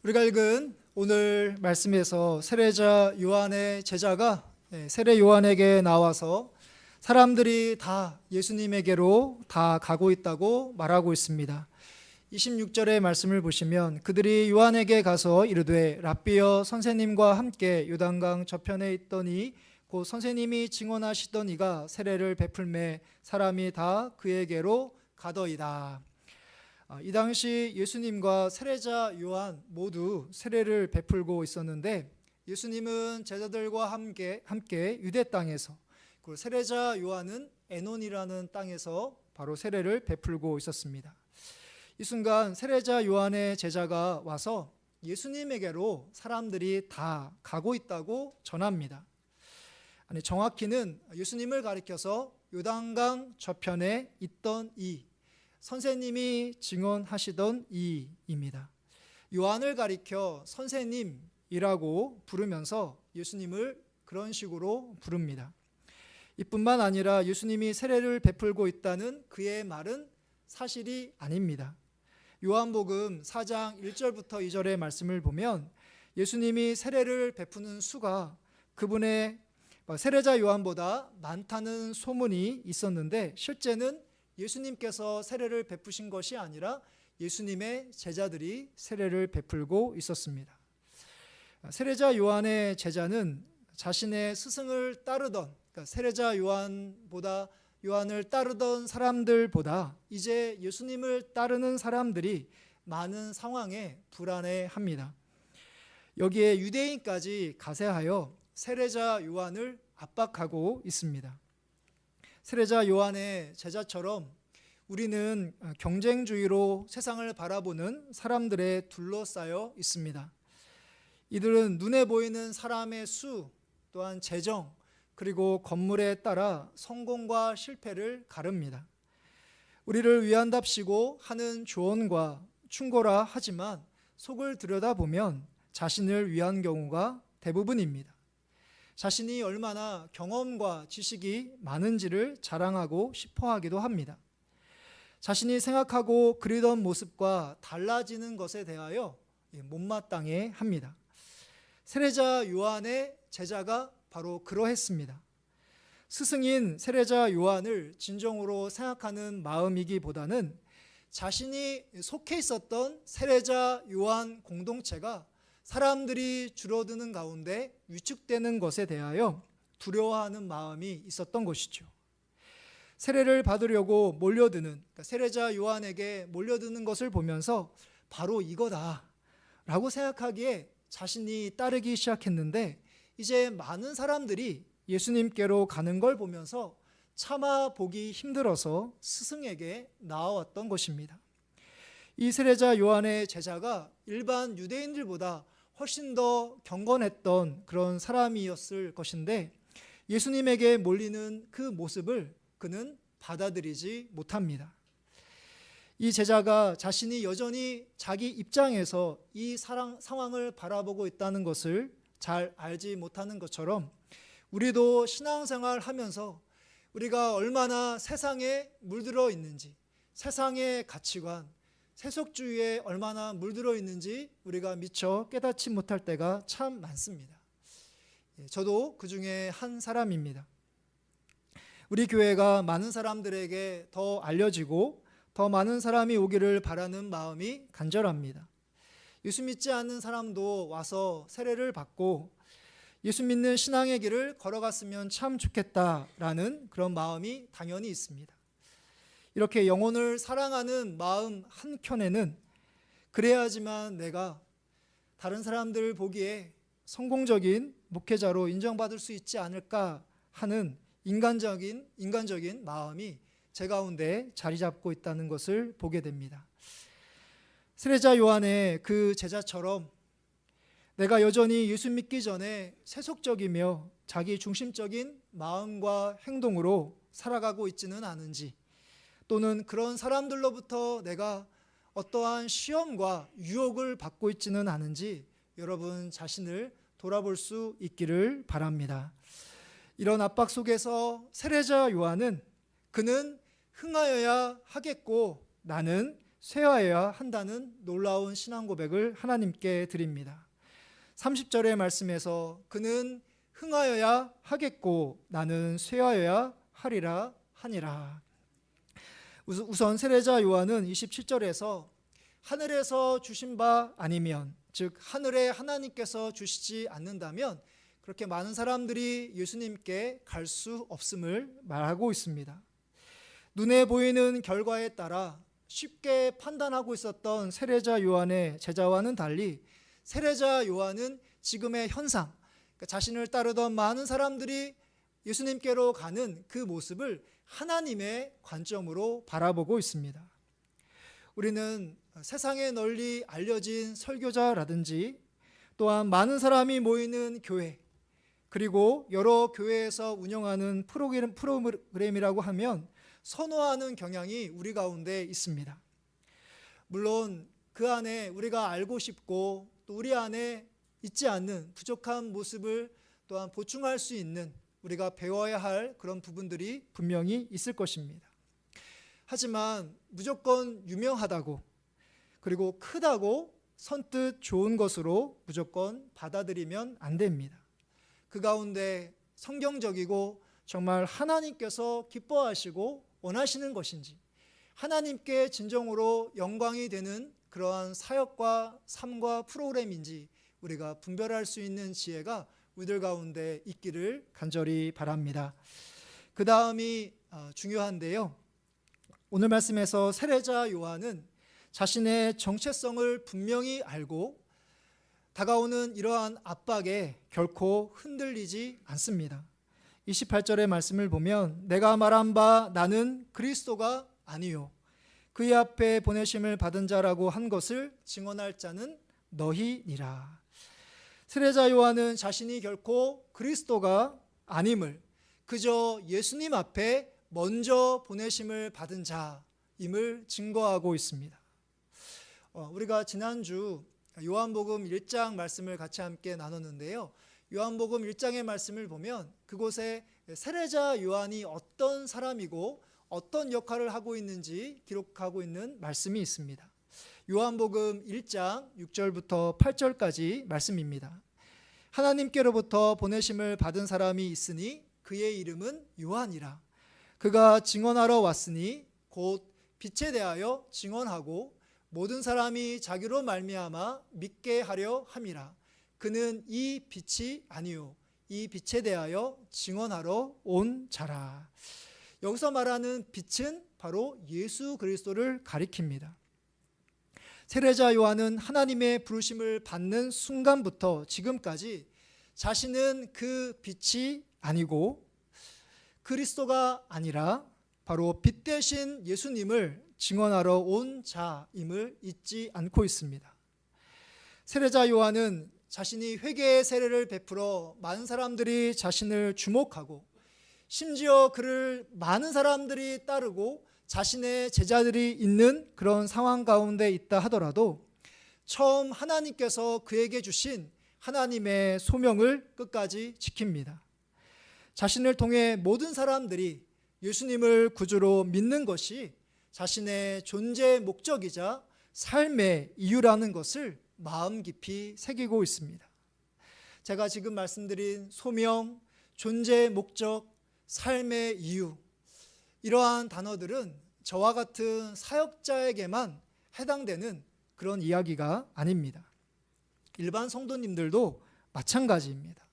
우리가 읽은 오늘 말씀에서 세례자 요한의 제자가 세례 요한에게 나와서 사람들이 다 예수님에게로 다 가고 있다고 말하고 있습니다. 26절의 말씀을 보시면 그들이 요한에게 가서 이르되 랍비여 선생님과 함께 요단강 저편에 있더니 곧 선생님이 증언하시던 이가 세례를 베풀매 사람이 다 그에게로 가더이다. 이 당시 예수님과 세례자 요한 모두 세례를 베풀고 있었는데 예수님은 제자들과 함께 유대 땅에서, 그리고 세례자 요한은 에논이라는 땅에서 바로 세례를 베풀고 있었습니다. 이 순간 세례자 요한의 제자가 와서 예수님에게로 사람들이 다 가고 있다고 전합니다. 아니, 정확히는 예수님을 가리켜서 요단강 저편에 있던 이, 선생님이 증언하시던 이입니다. 요한을 가리켜 선생님이라고 부르면서 예수님을 그런 식으로 부릅니다. 이뿐만 아니라 예수님이 세례를 베풀고 있다는 그의 말은 사실이 아닙니다. 요한복음 4장 1절부터 2절의 말씀을 보면 예수님이 세례를 베푸는 수가 그분의 세례자 요한보다 많다는 소문이 있었는데 실제는 예수님께서 세례를 베푸신 것이 아니라 예수님의 제자들이 세례를 베풀고 있었습니다. 세례자 요한의 제자는 자신의 스승을 따르던, 그러니까 세례자 요한을 따르던 사람들보다 이제 예수님을 따르는 사람들이 많은 상황에 불안해합니다. 여기에 유대인까지 가세하여 세례자 요한을 압박하고 있습니다. 세례자 요한의 제자처럼 우리는 경쟁주의로 세상을 바라보는 사람들에 둘러싸여 있습니다. 이들은 눈에 보이는 사람의 수, 또한 재정, 그리고 건물에 따라 성공과 실패를 가릅니다. 우리를 위한답시고 하는 조언과 충고라 하지만 속을 들여다보면 자신을 위한 경우가 대부분입니다. 자신이 얼마나 경험과 지식이 많은지를 자랑하고 싶어 하기도 합니다. 자신이 생각하고 그리던 모습과 달라지는 것에 대하여 못마땅해 합니다. 세례자 요한의 제자가 바로 그러했습니다. 스승인 세례자 요한을 진정으로 생각하는 마음이기보다는 자신이 속해 있었던 세례자 요한 공동체가 사람들이 줄어드는 가운데 위축되는 것에 대하여 두려워하는 마음이 있었던 것이죠. 세례를 받으려고 몰려드는, 그러니까 세례자 요한에게 몰려드는 것을 보면서 바로 이거다 라고 생각하기에 자신이 따르기 시작했는데 이제 많은 사람들이 예수님께로 가는 걸 보면서 차마 보기 힘들어서 스승에게 나아왔던 것입니다. 이 세례자 요한의 제자가 일반 유대인들보다 훨씬 더 경건했던 그런 사람이었을 것인데 예수님에게 몰리는 그 모습을 그는 받아들이지 못합니다. 이 제자가 자신이 여전히 자기 입장에서 이 상황을 바라보고 있다는 것을 잘 알지 못하는 것처럼 우리도 신앙생활 하면서 우리가 얼마나 세상에 물들어 있는지, 세상의 가치관, 세속주의에 얼마나 물들어 있는지 우리가 미처 깨닫지 못할 때가 참 많습니다. 저도 그 중에 한 사람입니다. 우리 교회가 많은 사람들에게 더 알려지고 더 많은 사람이 오기를 바라는 마음이 간절합니다. 예수 믿지 않는 사람도 와서 세례를 받고 예수 믿는 신앙의 길을 걸어갔으면 참 좋겠다라는 그런 마음이 당연히 있습니다. 이렇게 영혼을 사랑하는 마음 한켠에는 그래야지만 내가 다른 사람들 보기에 성공적인 목회자로 인정받을 수 있지 않을까 하는 인간적인 마음이 제 가운데 자리 잡고 있다는 것을 보게 됩니다. 세례자 요한의 그 제자처럼 내가 여전히 예수 믿기 전에 세속적이며 자기 중심적인 마음과 행동으로 살아가고 있지는 않은지, 또는 그런 사람들로부터 내가 어떠한 시험과 유혹을 받고 있지는 않은지 여러분 자신을 돌아볼 수 있기를 바랍니다. 이런 압박 속에서 세례자 요한은 그는 흥하여야 하겠고 나는 쇠하여야 한다는 놀라운 신앙 고백을 하나님께 드립니다. 30절의 말씀에서 그는 흥하여야 하겠고 나는 쇠하여야 하리라 하니라. 우선 세례자 요한은 27절에서 하늘에서 주신 바 아니면, 즉 하늘에 하나님께서 주시지 않는다면 그렇게 많은 사람들이 예수님께 갈 수 없음을 말하고 있습니다. 눈에 보이는 결과에 따라 쉽게 판단하고 있었던 세례자 요한의 제자와는 달리 세례자 요한은 지금의 현상, 그러니까 자신을 따르던 많은 사람들이 예수님께로 가는 그 모습을 하나님의 관점으로 바라보고 있습니다. 우리는 세상에 널리 알려진 설교자라든지 또한 많은 사람이 모이는 교회, 그리고 여러 교회에서 운영하는 프로그램이라고 하면 선호하는 경향이 우리 가운데 있습니다. 물론 그 안에 우리가 알고 싶고 또 우리 안에 있지 않는 부족한 모습을 또한 보충할 수 있는, 우리가 배워야 할 그런 부분들이 분명히 있을 것입니다. 하지만 무조건 유명하다고 그리고 크다고 선뜻 좋은 것으로 무조건 받아들이면 안 됩니다. 그 가운데 성경적이고 정말 하나님께서 기뻐하시고 원하시는 것인지, 하나님께 진정으로 영광이 되는 그러한 사역과 삶과 프로그램인지 우리가 분별할 수 있는 지혜가 우리들 가운데 있기를 간절히 바랍니다. 그 다음이 중요한데요. 오늘 말씀에서 세례자 요한은 자신의 정체성을 분명히 알고 다가오는 이러한 압박에 결코 흔들리지 않습니다. 28절의 말씀을 보면 내가 말한 바 나는 그리스도가 아니요 그의 앞에 보내심을 받은 자라고 한 것을 증언할 자는 너희니라. 세례자 요한은 자신이 결코 그리스도가 아님을, 그저 예수님 앞에 먼저 보내심을 받은 자임을 증거하고 있습니다. 우리가 지난주 요한복음 1장 말씀을 같이 함께 나눴는데요. 요한복음 1장의 말씀을 보면 그곳에 세례자 요한이 어떤 사람이고 어떤 역할을 하고 있는지 기록하고 있는 말씀이 있습니다. 요한복음 1장 6절부터 8절까지 말씀입니다. 하나님께로부터 보내심을 받은 사람이 있으니 그의 이름은 요한이라. 그가 증언하러 왔으니 곧 빛에 대하여 증언하고 모든 사람이 자기로 말미암아 믿게 하려 함이라. 그는 이 빛이 아니요 이 빛에 대하여 증언하러 온 자라. 여기서 말하는 빛은 바로 예수 그리스도를 가리킵니다. 세례자 요한은 하나님의 부르심을 받는 순간부터 지금까지 자신은 그 빛이 아니고 그리스도가 아니라 바로 빛 대신 예수님을 증언하러 온 자임을 잊지 않고 있습니다. 세례자 요한은 자신이 회개의 세례를 베풀어 많은 사람들이 자신을 주목하고 심지어 그를 많은 사람들이 따르고 자신의 제자들이 있는 그런 상황 가운데 있다 하더라도 처음 하나님께서 그에게 주신 하나님의 소명을 끝까지 지킵니다. 자신을 통해 모든 사람들이 예수님을 구주로 믿는 것이 자신의 존재의 목적이자 삶의 이유라는 것을 마음 깊이 새기고 있습니다. 제가 지금 말씀드린 소명, 존재의 목적, 삶의 이유, 이러한 단어들은 저와 같은 사역자에게만 해당되는 그런 이야기가 아닙니다. 일반 성도님들도 마찬가지입니다.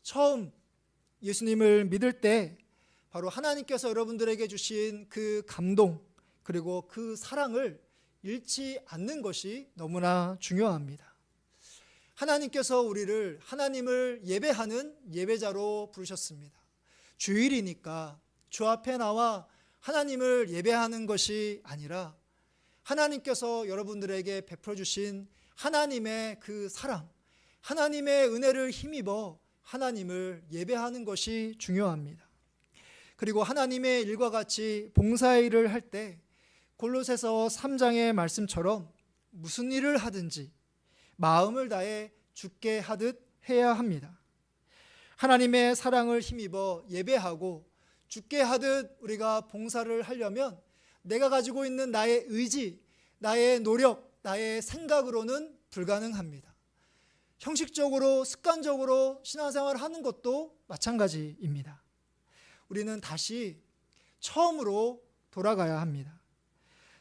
처음 예수님을 믿을 때 바로 하나님께서 여러분들에게 주신 그 감동 그리고 그 사랑을 잃지 않는 것이 너무나 중요합니다. 하나님께서 우리를 하나님을 예배하는 예배자로 부르셨습니다. 주일이니까 주 앞에 나와 하나님을 예배하는 것이 아니라 하나님께서 여러분들에게 베풀어 주신 하나님의 그 사랑, 하나님의 은혜를 힘입어 하나님을 예배하는 것이 중요합니다. 그리고 하나님의 일과 같이 봉사의 일을 할 때 골로새서 3장의 말씀처럼 무슨 일을 하든지 마음을 다해 주께 하듯 해야 합니다. 하나님의 사랑을 힘입어 예배하고 주께 하듯 우리가 봉사를 하려면 내가 가지고 있는 나의 의지, 나의 노력, 나의 생각으로는 불가능합니다. 형식적으로 습관적으로 신앙생활을 하는 것도 마찬가지입니다. 우리는 다시 처음으로 돌아가야 합니다.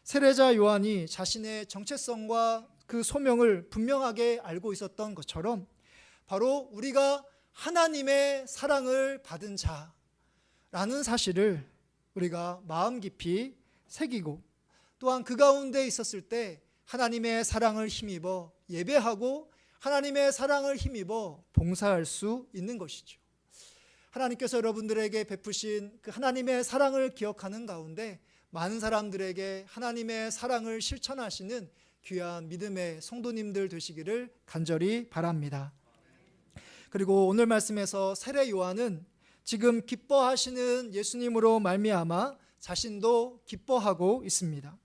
세례자 요한이 자신의 정체성과 그 소명을 분명하게 알고 있었던 것처럼 바로 우리가 하나님의 사랑을 받은 자라는 사실을 우리가 마음 깊이 새기고 또한 그 가운데 있었을 때 하나님의 사랑을 힘입어 예배하고 하나님의 사랑을 힘입어 봉사할 수 있는 것이죠. 하나님께서 여러분들에게 베푸신 그 하나님의 사랑을 기억하는 가운데 많은 사람들에게 하나님의 사랑을 실천하시는 귀한 믿음의 성도님들 되시기를 간절히 바랍니다. 그리고 오늘 말씀에서 세례 요한은 지금 기뻐하시는 예수님으로 말미암아 자신도 기뻐하고 있습니다.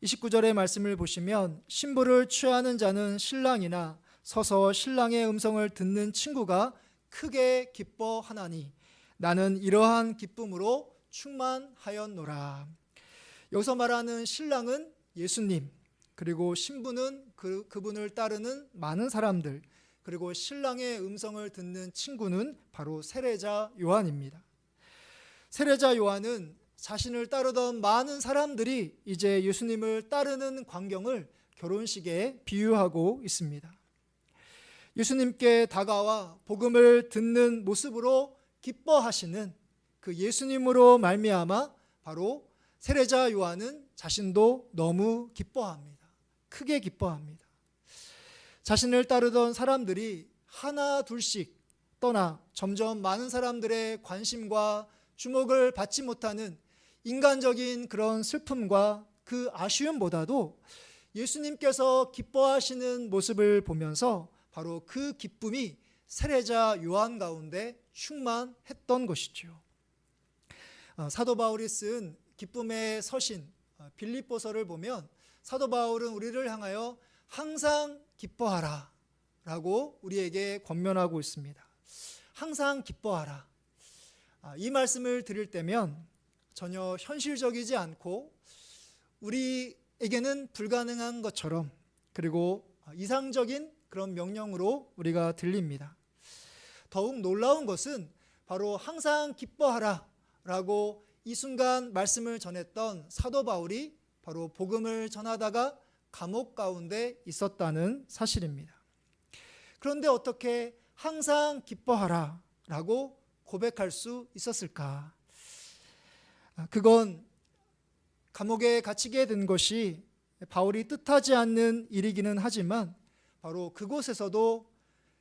29절의 말씀을 보시면 신부를 취하는 자는 신랑이나 서서 신랑의 음성을 듣는 친구가 크게 기뻐하나니 나는 이러한 기쁨으로 충만하였노라. 여기서 말하는 신랑은 예수님, 그리고 신부는 그분을 따르는 많은 사람들, 그리고 신랑의 음성을 듣는 친구는 바로 세례자 요한입니다. 세례자 요한은 자신을 따르던 많은 사람들이 이제 예수님을 따르는 광경을 결혼식에 비유하고 있습니다. 예수님께 다가와 복음을 듣는 모습으로 기뻐하시는 그 예수님으로 말미암아 바로 세례자 요한은 자신도 너무 기뻐합니다. 크게 기뻐합니다. 자신을 따르던 사람들이 하나 둘씩 떠나 점점 많은 사람들의 관심과 주목을 받지 못하는 인간적인 그런 슬픔과 그 아쉬움보다도 예수님께서 기뻐하시는 모습을 보면서 바로 그 기쁨이 세례자 요한 가운데 충만했던 것이죠. 사도 바울이 쓴 기쁨의 서신 빌립보서를 보면 사도 바울은 우리를 향하여 항상 기뻐하라 라고 우리에게 권면하고 있습니다. 항상 기뻐하라. 이 말씀을 드릴 때면 전혀 현실적이지 않고 우리에게는 불가능한 것처럼 그리고 이상적인 그런 명령으로 우리가 들립니다. 더욱 놀라운 것은 바로 항상 기뻐하라 라고 이 순간 말씀을 전했던 사도 바울이 바로 복음을 전하다가 감옥 가운데 있었다는 사실입니다. 그런데 어떻게 항상 기뻐하라 라고 고백할 수 있었을까? 그건 감옥에 갇히게 된 것이 바울이 뜻하지 않는 일이기는 하지만 바로 그곳에서도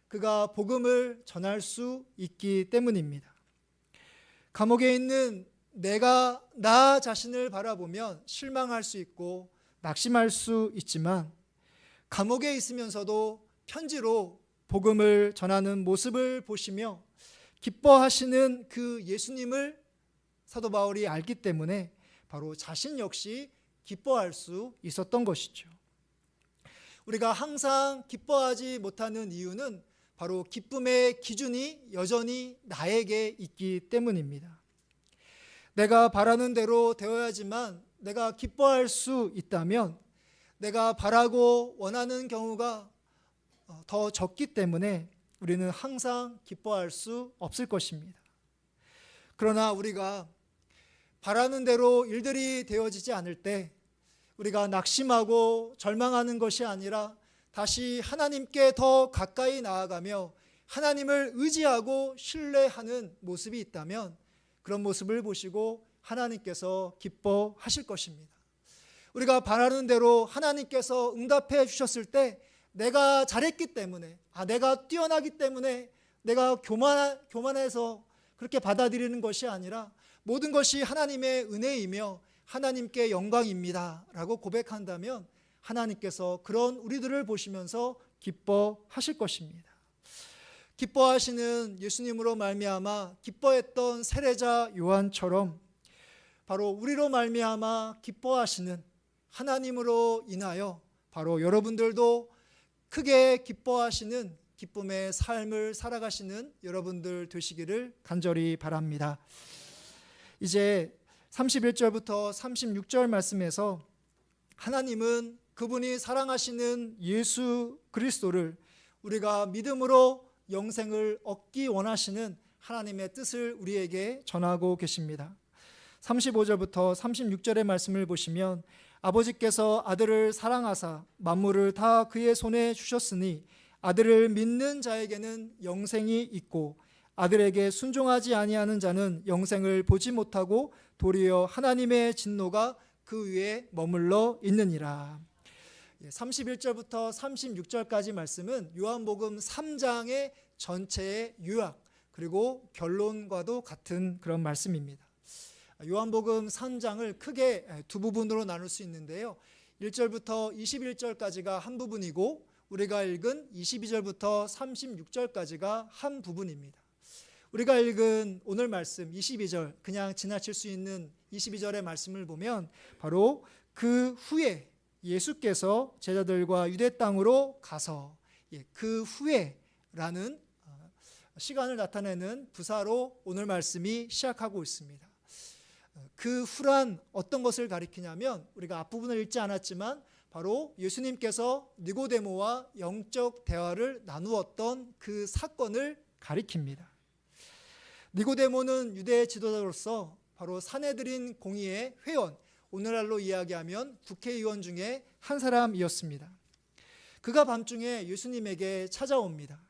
그가 복음을 전할 수 있기 때문입니다. 감옥에 있는 내가 나 자신을 바라보면 실망할 수 있고 낙심할 수 있지만 감옥에 있으면서도 편지로 복음을 전하는 모습을 보시며 기뻐하시는 그 예수님을 사도 바울이 알기 때문에 바로 자신 역시 기뻐할 수 있었던 것이죠. 우리가 항상 기뻐하지 못하는 이유는 바로 기쁨의 기준이 여전히 나에게 있기 때문입니다. 내가 바라는 대로 되어야지만 내가 기뻐할 수 있다면 내가 바라고 원하는 경우가 더 적기 때문에 우리는 항상 기뻐할 수 없을 것입니다. 그러나 우리가 바라는 대로 일들이 되어지지 않을 때 우리가 낙심하고 절망하는 것이 아니라 다시 하나님께 더 가까이 나아가며 하나님을 의지하고 신뢰하는 모습이 있다면 그런 모습을 보시고 하나님께서 기뻐하실 것입니다. 우리가 바라는 대로 하나님께서 응답해 주셨을 때 내가 잘했기 때문에 내가 뛰어나기 때문에 내가 교만해서 그렇게 받아들이는 것이 아니라 모든 것이 하나님의 은혜이며 하나님께 영광입니다 라고 고백한다면 하나님께서 그런 우리들을 보시면서 기뻐하실 것입니다. 기뻐하시는 예수님으로 말미암아 기뻐했던 세례자 요한처럼 바로 우리로 말미암아 기뻐하시는 하나님으로 인하여 바로 여러분들도 크게 기뻐하시는 기쁨의 삶을 살아가시는 여러분들 되시기를 간절히 바랍니다. 이제 31절부터 36절 말씀에서 하나님은 그분이 사랑하시는 예수 그리스도를 우리가 믿음으로 영생을 얻기 원하시는 하나님의 뜻을 우리에게 전하고 계십니다. 35절부터 36절의 말씀을 보시면 아버지께서 아들을 사랑하사 만물을 다 그의 손에 주셨으니 아들을 믿는 자에게는 영생이 있고 아들에게 순종하지 아니하는 자는 영생을 보지 못하고 도리어 하나님의 진노가 그 위에 머물러 있느니라. 31절부터 36절까지 말씀은 요한복음 3장의 전체의 요약 그리고 결론과도 같은 그런 말씀입니다. 요한복음 3장을 크게 두 부분으로 나눌 수 있는데요. 1절부터 21절까지가 한 부분이고 우리가 읽은 22절부터 36절까지가 한 부분입니다. 우리가 읽은 오늘 말씀 22절, 그냥 지나칠 수 있는 22절의 말씀을 보면 바로 그 후에 예수께서 제자들과 유대 땅으로 가서 그 후에라는 시간을 나타내는 부사로 오늘 말씀이 시작하고 있습니다. 그 후란 어떤 것을 가리키냐면 우리가 앞부분을 읽지 않았지만 바로 예수님께서 니고데모와 영적 대화를 나누었던 그 사건을 가리킵니다. 니고데모는 유대 지도자로서 바로 산헤드린 공의회 회원, 오늘날로 이야기하면 국회의원 중에 한 사람이었습니다. 그가 밤중에 예수님에게 찾아옵니다.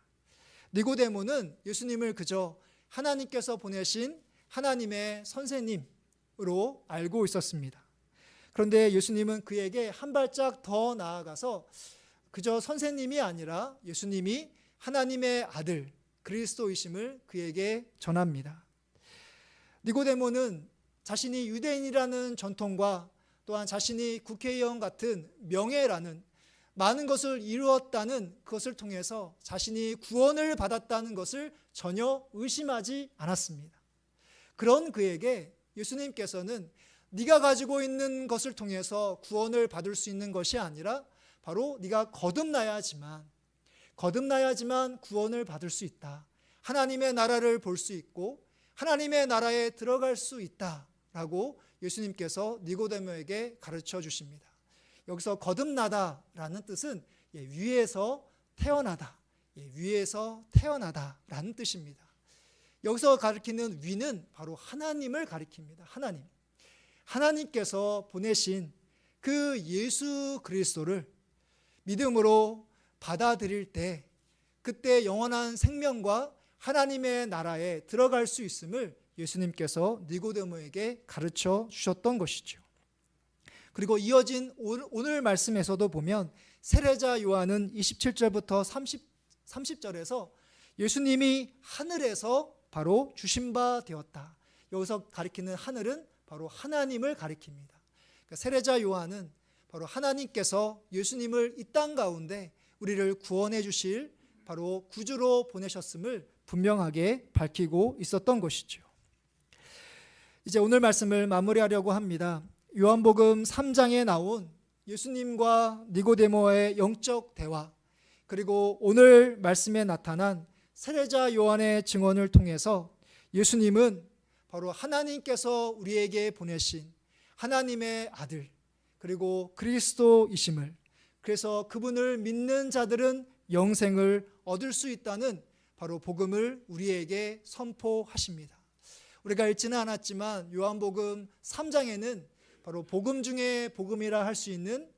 니고데모는 예수님을 그저 하나님께서 보내신 하나님의 선생님으로 알고 있었습니다. 그런데 예수님은 그에게 한 발짝 더 나아가서 그저 선생님이 아니라 예수님이 하나님의 아들 그리스도이심을 그에게 전합니다. 니고데모는 자신이 유대인이라는 전통과 또한 자신이 국회의원 같은 명예라는 많은 것을 이루었다는 그것을 통해서 자신이 구원을 받았다는 것을 전혀 의심하지 않았습니다. 그런 그에게 예수님께서는 네가 가지고 있는 것을 통해서 구원을 받을 수 있는 것이 아니라 바로 네가 거듭나야지만 구원을 받을 수 있다. 하나님의 나라를 볼 수 있고 하나님의 나라에 들어갈 수 있다라고 예수님께서 니고데모에게 가르쳐 주십니다. 여기서 거듭나다라는 뜻은 위에서 태어나다, 위에서 태어나다라는 뜻입니다. 여기서 가리키는 위는 바로 하나님을 가리킵니다. 하나님께서 보내신 그 예수 그리스도를 믿음으로 받아들일 때 그때 영원한 생명과 하나님의 나라에 들어갈 수 있음을 예수님께서 니고데모에게 가르쳐 주셨던 것이죠. 그리고 이어진 오늘 말씀에서도 보면 세례자 요한은 27절부터 30절에서 예수님이 하늘에서 바로 주신 바 되었다. 여기서 가리키는 하늘은 바로 하나님을 가리킵니다. 그러니까 세례자 요한은 바로 하나님께서 예수님을 이 땅 가운데 우리를 구원해 주실 바로 구주로 보내셨음을 분명하게 밝히고 있었던 것이죠. 이제 오늘 말씀을 마무리하려고 합니다. 요한복음 3장에 나온 예수님과 니고데모의 영적 대화, 그리고 오늘 말씀에 나타난 세례자 요한의 증언을 통해서 예수님은 바로 하나님께서 우리에게 보내신 하나님의 아들 그리고 그리스도이심을, 그래서 그분을 믿는 자들은 영생을 얻을 수 있다는 바로 복음을 우리에게 선포하십니다. 우리가 읽지는 않았지만 요한복음 3장에는 바로 복음 중에 복음이라 할 수 있는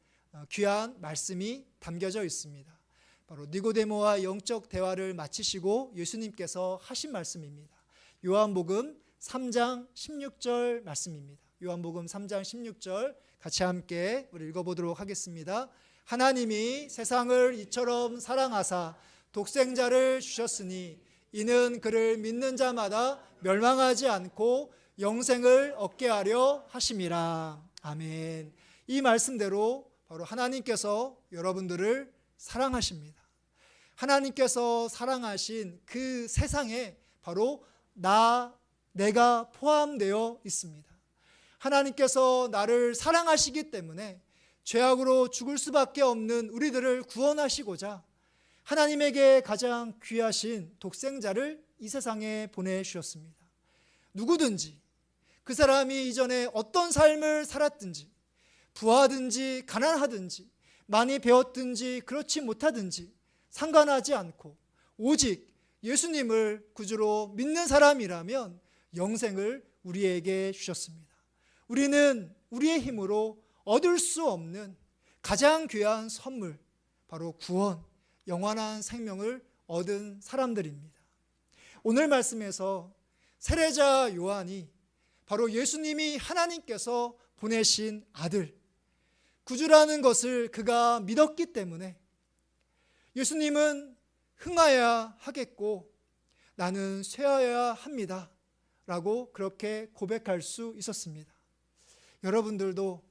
귀한 말씀이 담겨져 있습니다. 바로 니고데모와 영적 대화를 마치시고 예수님께서 하신 말씀입니다. 요한복음 3장 16절 말씀입니다. 요한복음 3장 16절 같이 함께 우리 읽어보도록 하겠습니다. 하나님이 세상을 이처럼 사랑하사 독생자를 주셨으니 이는 그를 믿는 자마다 멸망하지 않고 영생을 얻게 하려 하심이라. 아멘. 이 말씀대로 바로 하나님께서 여러분들을 사랑하십니다. 하나님께서 사랑하신 그 세상에 바로 내가 포함되어 있습니다. 하나님께서 나를 사랑하시기 때문에 죄악으로 죽을 수밖에 없는 우리들을 구원하시고자 하나님에게 가장 귀하신 독생자를 이 세상에 보내주셨습니다. 누구든지 그 사람이 이전에 어떤 삶을 살았든지 부하든지 가난하든지 많이 배웠든지 그렇지 못하든지 상관하지 않고 오직 예수님을 구주로 믿는 사람이라면 영생을 우리에게 주셨습니다. 우리는 우리의 힘으로 얻을 수 없는 가장 귀한 선물, 바로 구원, 영원한 생명을 얻은 사람들입니다. 오늘 말씀에서 세례자 요한이 바로 예수님이 하나님께서 보내신 아들, 구주라는 것을 그가 믿었기 때문에 예수님은 흥하여야 하겠고 나는 쇠하여야 합니다 라고 그렇게 고백할 수 있었습니다. 여러분들도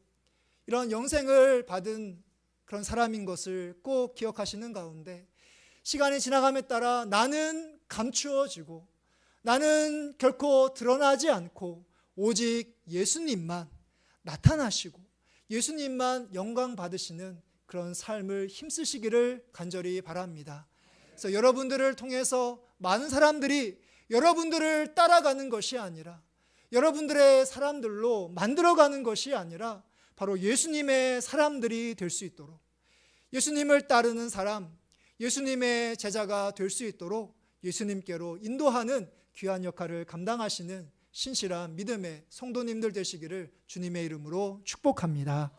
이런 영생을 받은 그런 사람인 것을 꼭 기억하시는 가운데 시간이 지나감에 따라 나는 감추어지고 나는 결코 드러나지 않고 오직 예수님만 나타나시고 예수님만 영광 받으시는 그런 삶을 힘쓰시기를 간절히 바랍니다. 그래서 여러분들을 통해서 많은 사람들이 여러분들을 따라가는 것이 아니라 여러분들의 사람들로 만들어가는 것이 아니라 바로 예수님의 사람들이 될 수 있도록 예수님을 따르는 사람, 예수님의 제자가 될 수 있도록 예수님께로 인도하는 귀한 역할을 감당하시는 신실한 믿음의 성도님들 되시기를 주님의 이름으로 축복합니다.